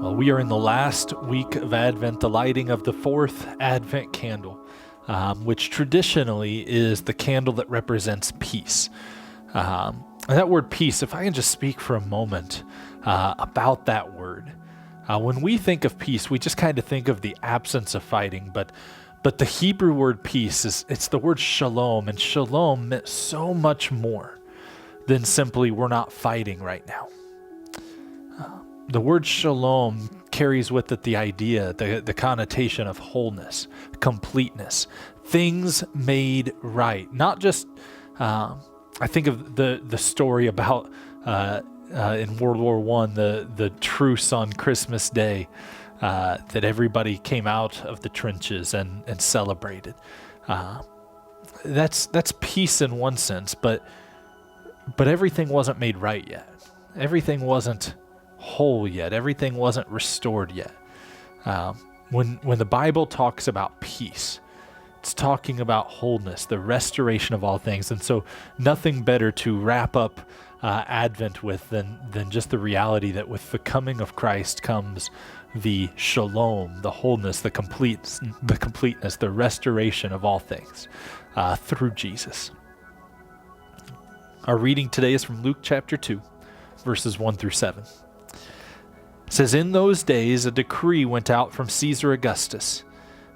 Well, we are in the last week of Advent, the lighting of the fourth Advent candle, which traditionally is the candle that represents peace. And that word peace, if I can just speak for a moment about that word. When we think of peace, we just kind of think of the absence of fighting, but the Hebrew word peace it's the word shalom, and shalom meant so much more than simply we're not fighting right now. The word shalom carries with it the idea, the connotation of wholeness, completeness, things made right. Not just, I think of the story about in World War I, the truce on Christmas Day, that everybody came out of the trenches and celebrated. That's peace in one sense, but everything wasn't made right yet. Everything wasn't whole yet. Everything wasn't restored yet. When the Bible talks about peace, it's talking about wholeness, the restoration of all things. And so nothing better to wrap up Advent with than just the reality that with the coming of Christ comes the shalom, the wholeness, the completeness, the restoration of all things through Jesus. Our reading today is from Luke chapter 2, verses 1 through 7. It says, "In those days a decree went out from Caesar Augustus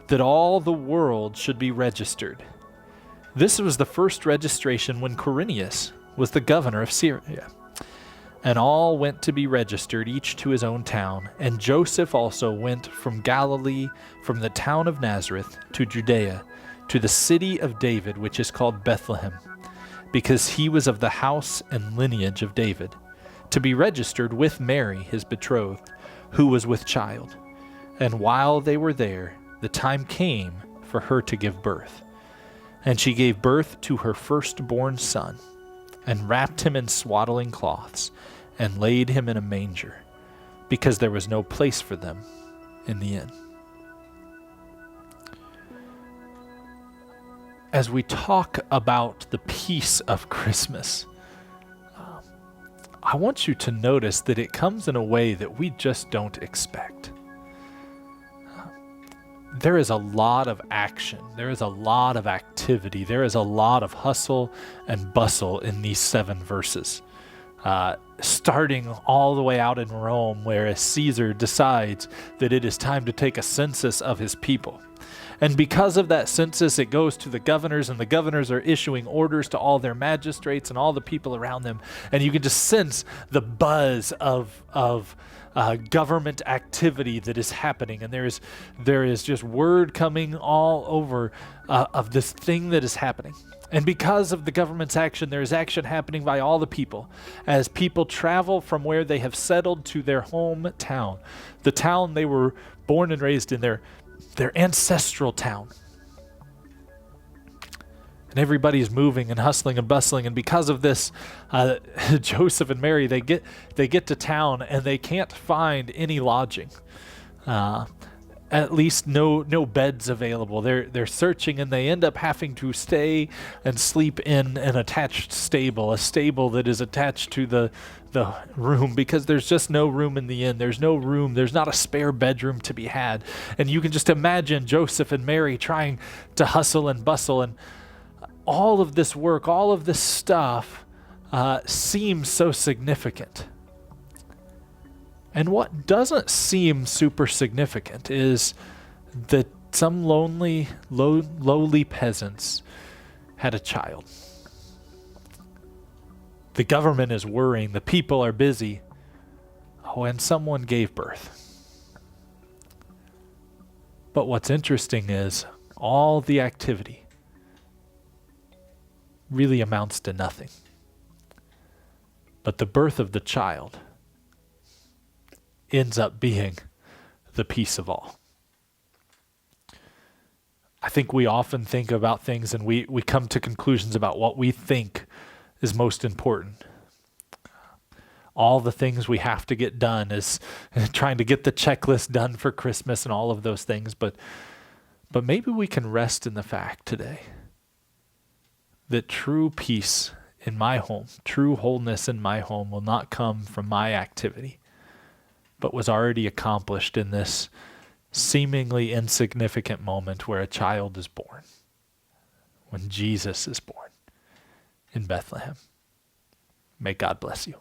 that all the world should be registered. This was the first registration when Quirinius was the governor of Syria. And all went to be registered, each to his own town. And Joseph also went from Galilee, from the town of Nazareth, to Judea, to the city of David, which is called Bethlehem, because he was of the house and lineage of David, to be registered with Mary, his betrothed, who was with child. And while they were there, the time came for her to give birth. And she gave birth to her firstborn son, and wrapped him in swaddling cloths, and laid him in a manger, because there was no place for them in the inn." As we talk about the peace of Christmas, I want you to notice that it comes in a way that we just don't expect. There is a lot of action. There is a lot of activity. There is a lot of hustle and bustle in these 7 verses. Starting all the way out in Rome, where Caesar decides that it is time to take a census of his people. And because of that census, it goes to the governors, and the governors are issuing orders to all their magistrates and all the people around them. And you can just sense the buzz of government activity that is happening. And there is just word coming all over of this thing that is happening. And because of the government's action, there is action happening by all the people as people travel from where they have settled to their hometown, the town they were born and raised in, their ancestral town. And everybody's moving and hustling and bustling. And because of this, Joseph and Mary, they get to town and they can't find any lodging. At least no beds available. They're searching, and they end up having to stay and sleep in an attached stable, a stable that is attached to the room, because there's just no room in the inn. There's no room. There's not a spare bedroom to be had. And you can just imagine Joseph and Mary trying to hustle and bustle, and all of this work, all of this stuff seems so significant. And what doesn't seem super significant is that some lowly peasants had a child. The government is worrying, the people are busy. Oh, and someone gave birth. But what's interesting is all the activity really amounts to nothing. But the birth of the child ends up being the peace of all. I think we often think about things, and we come to conclusions about what we think is most important. All the things we have to get done is trying to get the checklist done for Christmas and all of those things, but maybe we can rest in the fact today that true peace in my home, true wholeness in my home will not come from my activity, but was already accomplished in this seemingly insignificant moment where a child is born, when Jesus is born in Bethlehem. May God bless you.